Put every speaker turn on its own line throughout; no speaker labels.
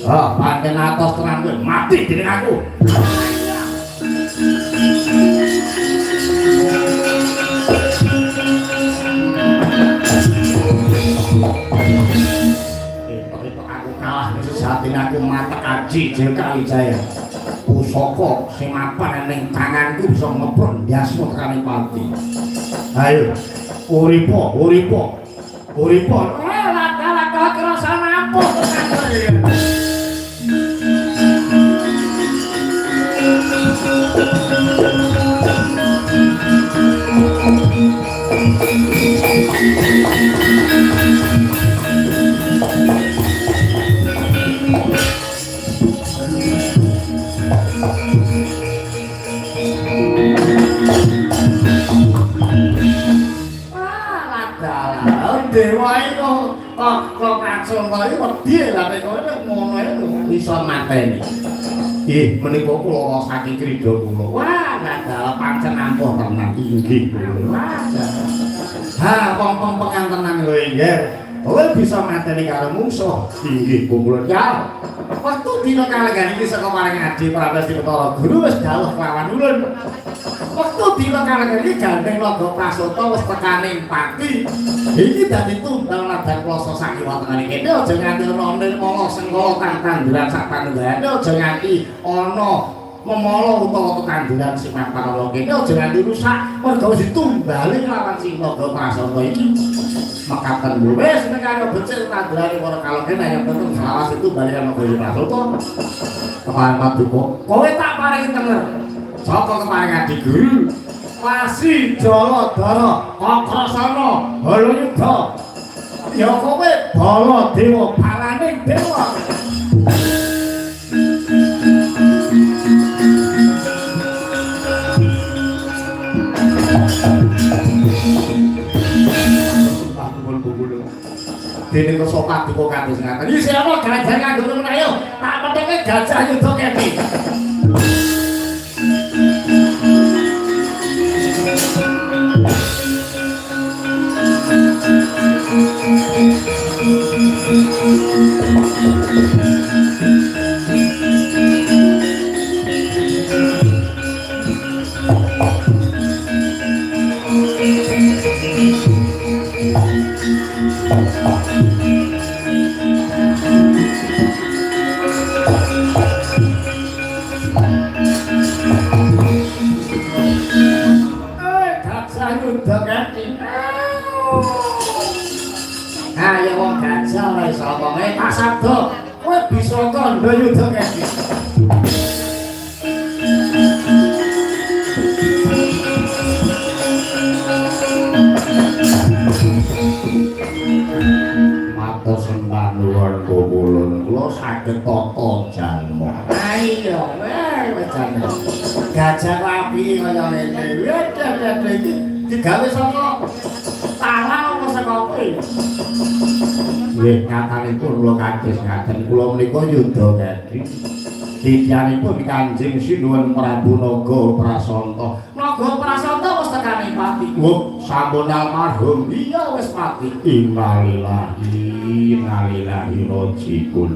pancen atos tenan kowe mati dening aku. Aku kalah sejatine aku matek aji Kali Jaya. Pusaka sing mapan ning tanganku bisa ngepron yasmu tekan pati. Ayo, uripo. Laka kerasa apa dewa itu kok langsung kaya wedi lah nek kowe ngono iku bisa mateni. Menika kula saking krida kula. Wah, dadal pancen ampuh tenan inggih. Wong pekan tenan lho nggih. Kowe bisa mateni karo musuh. Inggih kula ya. Waktu dina kalegan iki saka paring Adi Prabasti Betara Guru wis dawuh lawan ulun. Waktu dina kalegan iki gandeng Naga Prasota wis tekaning pati. Iki dadi tunggal nadan kloso sakiwa tengene kene aja nganti ana nirmala senggala tanduran sak panunggale aja nganti ana memolo utawa tetanduran sing mapan kene aja nganti rusak mergo wis ditumbali lawan si Naga Prasota iki. Makaten wis nek karo becik tandurane para kalogen yang penting sawas itu bali karo Naga Prasota. Keparing paduka kowe tak paringi tenger saka keparing Adi Guru Wasi Jaladara Kakrasana Halayudha ya kowe Baladewa balaning dewa. Dene kok paduka kados ngaten. Iki sira gajah kanggo ngono ayo. Tak petenge gajah yuda kene. Ayo wong gajah ora iso omonge tak sabda kowe bisa kandha yudha kene. Matur sembah nuwun kula saged tata jalma. Ayo wis jan. Gajah rapi kaya ngene. Wis digawe saka tanah apa saka kowe? Nggih, nyatanipun kula kados ngaten. Kula menika Yudha Gadi. Dityanipun Kanjeng Sinuwun Prabu Naga Prasanta. Naga Prasanta wis tekaning pati. Wah, sampun almarhum. Iya wis pati. Innalillahi rajiun.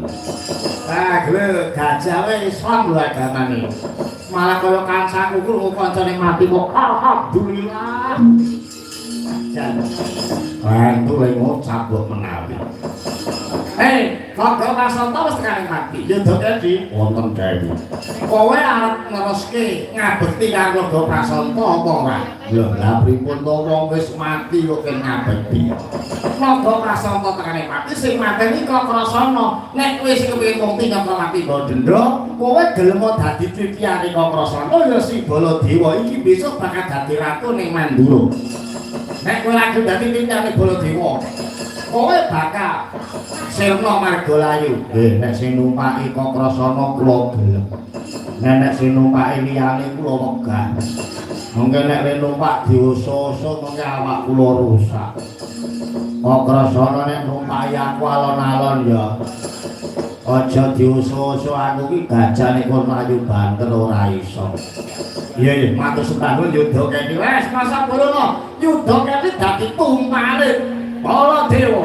Lho, gajah wis Islam lho agamane. Malah kaya kancaku krungu kancane mati kok alhamdulillah. Bantu lek ngucap kok menawi. Naga Prasanta wis tekaning mati. Yudha Gadi wonten dewe. Kowe arep neruske ngabekti karo Naga Prasanta apa ora? Lho, lha pripun to wong wis mati kok ngabekti. Naga Prasanta tekaning mati sing mateni Kakrasana. Nek kowe sing kepengin mukti nyaka mati Bandendra, kowe gelem dadi titiyane Kakrasana ya si Baladewa iki besok bakal dadi ratu ning Mandura. Nek kowe lagi dadi titiyane Baladewa, kowe bakal sirna Margalayu. Nek sing numpaki Kakrasana kula gelem. Nek sing numpaki liyane kula wegah. Mungkin nek numpak diusus-usus mungkin awak kula rusak. Kakrasana nek numpaki aku alon-alon ya. Aja diusus-usus aku iki gajah nek kono ayu banter ora iso. Iya, matur sembah Yudha Gadi. Wes masa bolono. Yudha Gadi dadi tumpale Baladewa.